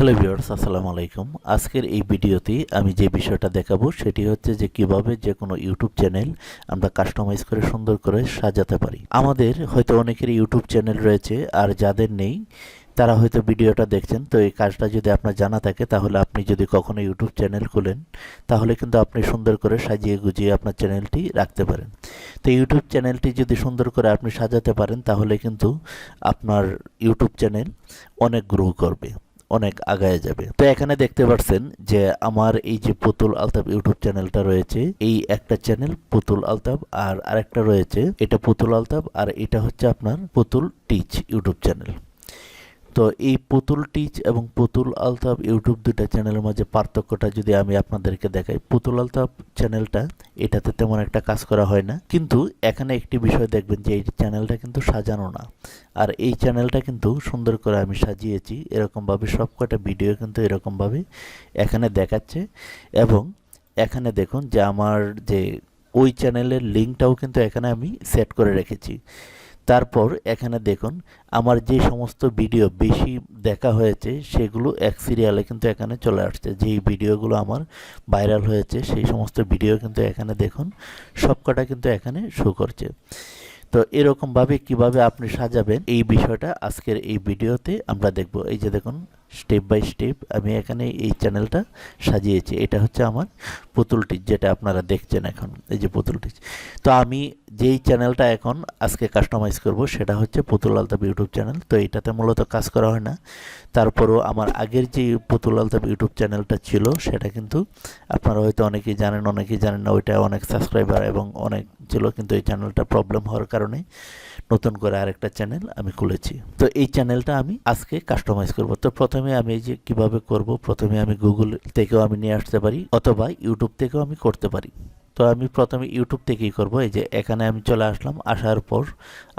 Hello viewers, আসসালামু আলাইকুম। আজকের এই ভিডিওতে আমি যে বিষয়টা দেখাবো সেটি হচ্ছে যে কিভাবে যে কোনো ইউটিউব চ্যানেল আমরা কাস্টমাইজ করে সুন্দর করে সাজাতে পারি। আমাদের হয়তো অনেকেরই ইউটিউব চ্যানেল রয়েছে, আর যাদের নেই তারা হয়তো ভিডিওটা দেখছেন। তো এই কাজটা যদি আপনার জানা থাকে তাহলে আপনি যদি কখনো ইউটিউব চ্যানেল খুলেন তাহলে কিন্তু আপনি সুন্দর করে সাজিয়ে গুজিয়ে আপনার চ্যানেলটি রাখতে পারেন। তো ইউটিউব চ্যানেলটি যদি সুন্দর করে আপনি সাজাতে পারেন তাহলে কিন্তু আপনার ইউটিউব চ্যানেল অনেক গ্রো করবে, অনেক আগায় যাবে। তো এখানে দেখতে পাচ্ছেন যে আমার এই যে পুতুল আলতাফ ইউটিউব চ্যানেলটা রয়েছে, এই একটা চ্যানেল পুতুল আলতাফ, আর আরেকটা রয়েছে এটা পুতুল আলতাফ, আর এটা হচ্ছে আপনার পুতুল টিচ ইউটিউব চ্যানেল। তো এই পুতুল টিচ এবং পুতুল আলতাফ ইউটিউব দুটা চ্যানেলের মাঝে পার্থক্যটা যদি আমি আপনাদেরকে দেখাই, পুতুল আলতাফ চ্যানেলটা এটাতে তেমন একটা কাজ করা হয় না, কিন্তু এখানে একটি বিষয় দেখবেন যে এই চ্যানেলটা কিন্তু সাজানো না, আর এই চ্যানেলটা কিন্তু সুন্দর করে আমি সাজিয়েছি। এরকমভাবে সবকটা ভিডিও কিন্তু এরকমভাবে এখানে দেখাচ্ছে, এবং এখানে দেখুন যে আমার যে ওই চ্যানেলের লিঙ্কটাও কিন্তু এখানে আমি সেট করে রেখেছি। তারপর এখানে দেখুন আমার যে সমস্ত ভিডিও বেশি দেখা হয়েছে সেগুলো এক সিরিয়ালে কিন্তু এখানে চলে আসছে। যেই ভিডিওগুলো আমার ভাইরাল হয়েছে সেই সমস্ত ভিডিও কিন্তু এখানে দেখুন সবকটা কিন্তু এখানে শো করছে। তো এরকমভাবে কিভাবে আপনি সাজাবেন এই বিষয়টা আজকের এই ভিডিওতে আমরা দেখব। এই যে দেখুন স্টেপ বাই স্টেপ আমি এখানে এই চ্যানেলটা সাজিয়েছি। এটা হচ্ছে আমার পুতুল টিচ, যেটা আপনারা দেখছেন এখন, এই যে পুতুল টিচ। তো আমি যেই চ্যানেলটা এখন আজকে কাস্টমাইজ করব সেটা হচ্ছে পুতুল আলতাফ ইউটিউব চ্যানেল। তো এটাতে মূলত কাজ করা হয় না, তারপরও আমার আগের যে পুতুল আলতাফ ইউটিউব চ্যানেলটা ছিল সেটা কিন্তু আপনারা হয়তো অনেকেই জানেন, অনেকেই জানেন না। ওইটা অনেক সাবস্ক্রাইবার এবং অনেক ছিল, কিন্তু এই চ্যানেলটা প্রবলেম হওয়ার কারণে নতুন করে আরেকটা চ্যানেল আমি খুলেছি। তো এই চ্যানেলটা আমি আজকে কাস্টমাইজ করব। তো প্রথমে আমি এই যে কিভাবে করব, প্রথমে আমি গুগল থেকেও আমি নিয়ে আসতে পারি অথবা ইউটিউব থেকেও আমি করতে পারি। তো আমি প্রথমে ইউটিউব থেকেই করব। এই যে এখানে আমি চলে আসলাম, আসার পর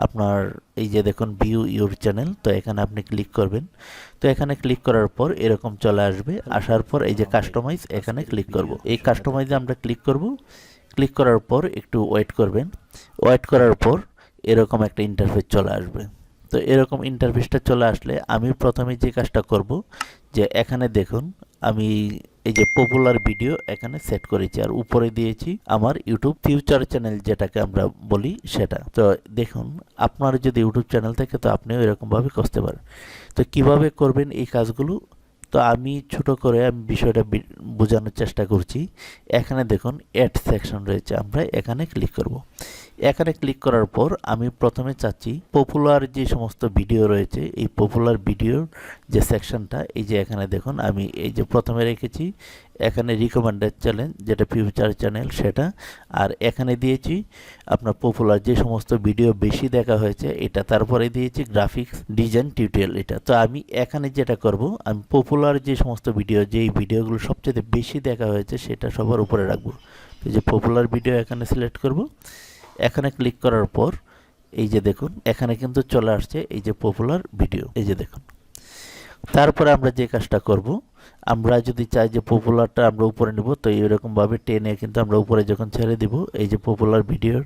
আপনার এই যে দেখুন ভিউ ইউর চ্যানেল, তো এখানে আপনি ক্লিক করবেন। তো এখানে ক্লিক করার পর এরকম চলে আসবে। আসার পর এই যে কাস্টমাইজ, এখানে ক্লিক করব। এই কাস্টমাইজে আমরা ক্লিক করব। ক্লিক করার পর একটু ওয়েট করবেন। ওয়েট করার পর এরকম একটা ইন্টারফেস চলে আসবে। তো এরকম ইন্টারফেসটা চলে আসলে আমি প্রথমে যে কাজটা করব, যে এখানে দেখুন আমি এই যে পপুলার ভিডিও এখানে সেট করেছি, আর উপরে দিয়েছি আমার ইউটিউব ফিউচার চ্যানেল, যেটাকে আমরা বলি সেটা। তো দেখুন আপনার যদি ইউটিউব চ্যানেল থাকে তো আপনিও এরকমভাবে করতে পারেন। তো কিভাবে করবেন এই কাজগুলো, তো আমি ছোট করে আমি বিষয়টা বোঝানোর চেষ্টা করছি। এখানে দেখুন অ্যাড সেকশন রয়েছে, আমরা এখানে ক্লিক করব। এখানে ক্লিক করার পর আমি প্রথমে চাচ্ছি পপুলার যে সমস্ত ভিডিও রয়েছে, এই পপুলার ভিডিওর যে সেকশনটা, এই যে এখানে দেখুন আমি এই যে প্রথমে রেখেছি এখানে রিকমেন্ডেড চ্যানেল, যেটা ফিউচার চ্যানেল সেটা, আর এখানে দিয়েছি আপনার পপুলার যে সমস্ত ভিডিও বেশি দেখা হয়েছে এটা, তারপরে দিয়েছি গ্রাফিক্স ডিজাইন টিউটোরিয়াল এটা। তো আমি এখানে যেটা করব, আমি পপুলার যে সমস্ত ভিডিও, যেই ভিডিওগুলো সবচেয়ে বেশি দেখা হয়েছে সেটা সবার উপরে রাখবো। তো যে পপুলার ভিডিও এখানে সিলেক্ট করব। এখানে ক্লিক করার পর এই যে দেখুন এখানে কিন্তু চলে আসছে এই যে পপুলার ভিডিও, এই যে দেখুন। তারপরে আমরা যে কাজটা করব, আমরা যদি চাই যে পপুলারটা আমরা উপরে নেব, তো এরকমভাবে টেনে কিন্তু আমরা উপরে যখন ছেড়ে দিব, এই যে পপুলার ভিডিওর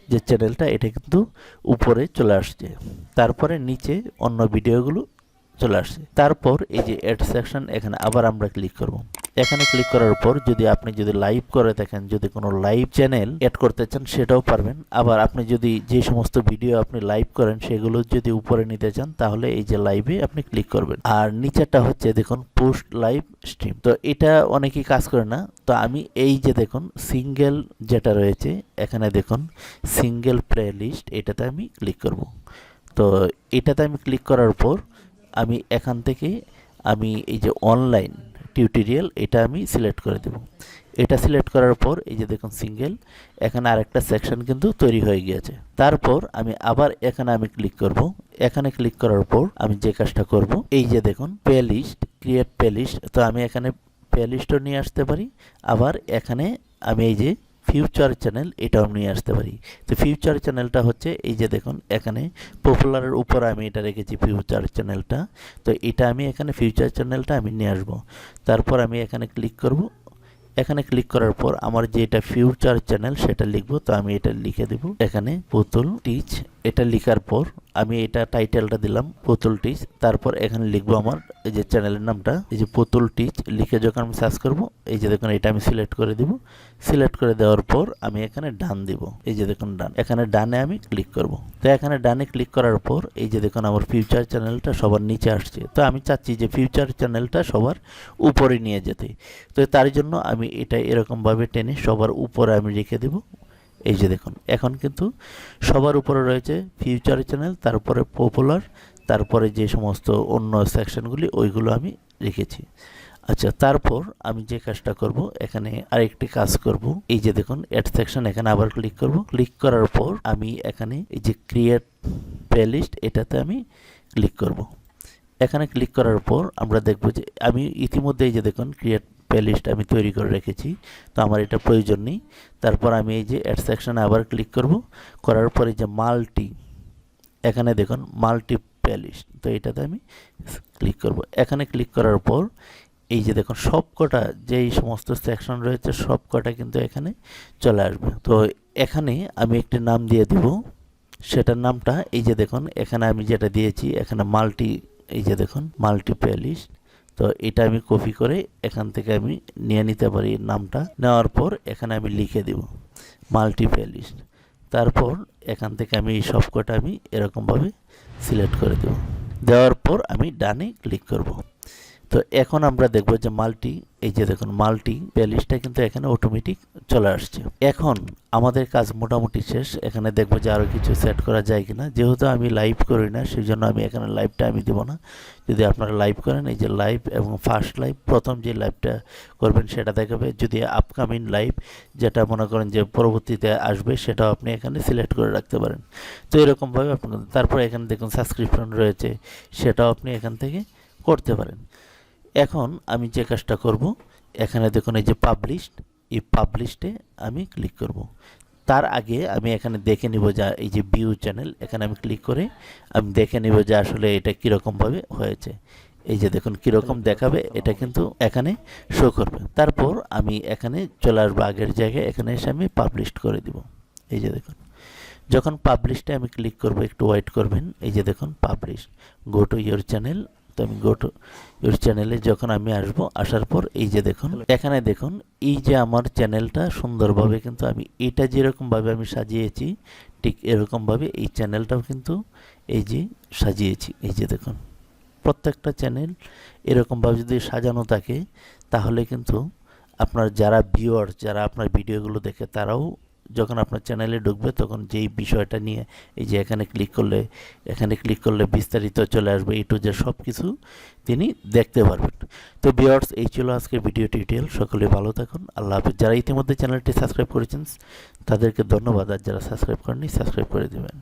যে চ্যানেলটা এটা কিন্তু উপরে চলে আসছে। তারপরে নিচে অন্য ভিডিওগুলো চলে আসছে। তারপর এই যে অ্যাড সেকশন, এখানে আবার আমরা ক্লিক করব। এখানে ক্লিক করার পর যদি আপনি লাইভ করে থাকেন, যদি কোনো লাইভ চ্যানেল অ্যাড করতে চান সেটাও পারবেন। আবার আপনি যদি যে সমস্ত ভিডিও আপনি লাইভ করেন সেগুলো যদি উপরে নিতে চান তাহলে এই যে লাইভে আপনি ক্লিক করবেন। আর নিচেরটা হচ্ছে দেখুন পোস্ট লাইভ স্ট্রিম। তো এটা অনেকেই কাজ করে না। তো আমি এই যে দেখুন সিঙ্গেল যেটা রয়েছে এখানে দেখুন সিঙ্গেল প্লে লিস্ট, এটাতে আমি ক্লিক করব। তো এটাতে আমি ক্লিক করার পর আমি এখান থেকে আমি এই যে অনলাইন টিউটোরিয়াল এটা আমি সিলেক্ট করে দেব। এটা সিলেক্ট করার পর এই যে দেখুন সিঙ্গেল, এখানে আরেকটা সেকশন কিন্তু তৈরি হয়ে গিয়েছে। তারপর আমি আবার এখানে আমি ক্লিক করব। এখানে ক্লিক করার পর আমি যে কাজটা করব, এই যে দেখুন playlist, create playlist. তো আমি এখানে প্লে লিস্টও নিয়ে আসতে পারি, আবার এখানে আমি এই যে ফিউচার চ্যানেল এটাও নিয়ে আসতে পারি। তো ফিউচার চ্যানেলটা হচ্ছে এই যে দেখুন এখানে পপুলারের উপর আমি এটা রেখেছি ফিউচার চ্যানেলটা। তো এটা আমি এখানে ফিউচার চ্যানেলটা আমি নিয়ে আসব। তারপর আমি এখানে ক্লিক করব। এখানে ক্লিক করার পর আমার যেটা ফিউচার চ্যানেল সেটা লিখব। তো আমি এটা লিখে দেব এখানে পুতুল টিচ এটা লেখার পর আমি এটা টাইটেলটা দিলাম পুতুল টিচ, তারপর এখানে লিখবো আমার এই যে চ্যানেলের নামটা, এই যে পুতুল টিচ লিখে যখন আমি সার্চ করব, এই যে দেখুন এটা আমি সিলেক্ট করে দিব। সিলেক্ট করে দেওয়ার পর আমি এখানে ডান দিব, এই যে দেখুন ডান, এখানে ডানে আমি ক্লিক করব। তো এখানে ডানে ক্লিক করার পর এই যে দেখুন আমার ফিউচার চ্যানেলটা সবার নিচে আসছে। তো আমি চাচ্ছি যে ফিউচার চ্যানেলটা সবার উপরে নিয়ে যেতে, তো তার জন্য আমি এটা এরকমভাবে টেনে সবার উপরে আমি রেখে দেব। এই যে দেখুন এখন কিন্তু সবার উপরে রয়েছে ফিউচার চ্যানেল, তারপরে পপুলার, তারপরে যে সমস্ত অন্য সেকশনগুলি ওইগুলো আমি রেখেছি। আচ্ছা, তারপর আমি যে কাজটা করব, এখানে আরেকটি কাজ করব। এই যে দেখুন অ্যাড সেকশন, এখানে আবার ক্লিক করব। ক্লিক করার পর আমি এখানে এই যে ক্রিয়েট প্লেলিস্ট এটাতে আমি ক্লিক করব। এখানে ক্লিক করার পর আমরা দেখব যে আমি ইতিমধ্যে এই যে দেখুন ক্রিয়েট প্লেলিস্ট আমি তৈরি করে রেখেছি, তো আমার এটা প্রয়োজন নেই। তারপর আমি এই যে অ্যাড সেকশনে আবার ক্লিক করব। করার পরে যে মাল্টি, এখানে দেখুন মাল্টি প্লেলিস্ট, তো এটাতে আমি ক্লিক করব। এখানে ক্লিক করার পর এই যে দেখুন সবকটা যেই সমস্ত সেকশন রয়েছে সবকটা কিন্তু এখানে চলে আসবে। তো এখানে আমি একটি নাম দিয়ে দিব, সেটার নামটা এই যে দেখুন এখানে আমি যেটা দিয়েছি এখানে মাল্টি, এই যে দেখুন মাল্টি প্লেলিস্ট। তো এটা আমি কপি করে এখান থেকে আমি নিয়ে নিতে পারি নামটা। নেওয়ার পর এখানে আমি লিখে দিব মাল্টি প্লেলিস্ট। তারপর এখান থেকে আমি এই সবকটা আমি এরকমভাবে সিলেক্ট করে দেব। দেওয়ার পর আমি ডানে ক্লিক করব। তো এখন আমরা দেখব যে মাল্টি, এই যে দেখুন মাল্টি প্লেলিস্টটা কিন্তু এখানে অটোমেটিক চলে আসছে। এখন আমাদের কাজ মোটামুটি শেষ। এখানে দেখব যে আরও কিছু সেট করা যায় কিনা। যেহেতু আমি লাইভ করি না সেই জন্য আমি এখানে লাইভটা আমি দেবো না। যদি আপনারা লাইভ করেন, এই যে লাইভ এবং ফার্স্ট লাইভ, প্রথম যে লাইভটা করবেন সেটা দেখাবে। যদি আপকামিং লাইভ যেটা মনে করেন যে পরবর্তীতে আসবে সেটাও আপনি এখানে সিলেক্ট করে রাখতে পারেন। তো এরকমভাবে আপনার, তারপর এখানে দেখুন সাবস্ক্রিপশন রয়েছে, সেটাও আপনি এখান থেকে করতে পারেন। এখন আমি যে কাজটা করব, এখানে দেখুন এই যে পাবলিশড, এই পাবলিশডে আমি ক্লিক করব। তার আগে আমি এখানে দেখে নিব যে এই যে ভিউ চ্যানেল, এখানে আমি ক্লিক করে আমি দেখে নিব যে আসলে এটা কীরকমভাবে হয়েছে। এই যে দেখুন কীরকম দেখাবে এটা কিন্তু এখানে শো করবে। তারপর আমি এখানে চলে আসবো আগের জায়গায়, এখানে এসে আমি পাবলিশড করে দিব। এই যে দেখুন যখন পাবলিশডে আমি ক্লিক করব, একটু ওয়েট করবেন। এই যে দেখুন publish, go to your channel. তো আমি গো টু ইউর চ্যানেলে যখন আমি আসবো, আসার পর এই যে দেখুন এখানে দেখুন এই যে আমার চ্যানেলটা সুন্দরভাবে কিন্তু আমি এটা যেরকমভাবে আমি সাজিয়েছি ঠিক এরকমভাবে এই চ্যানেলটাও কিন্তু এই যে সাজিয়েছি। এই যে দেখুন প্রত্যেকটা চ্যানেল এরকমভাবে যদি সাজানো থাকে তাহলে কিন্তু আপনার যারা ভিউয়ার, যারা আপনার ভিডিওগুলো দেখে তারাও যখন আপনার চ্যানেলে ঢুকবে তখন যেই বিষয়টা নিয়ে এই যে এখানে ক্লিক করলে বিস্তারিত চলে আসবে, এই টু যে সব কিছু তিনি দেখতে পারবেন। তো ভিউয়ার্স, এই ছিল আজকের ভিডিও টিউটোরিয়াল। সকলে ভালো থাকুন, আল্লাহ হাফেজ। যারা ইতিমধ্যে চ্যানেলটি সাবস্ক্রাইব করেছেন তাদেরকে ধন্যবাদ, আর যারা সাবস্ক্রাইব করেননি সাবস্ক্রাইব করে দেবেন।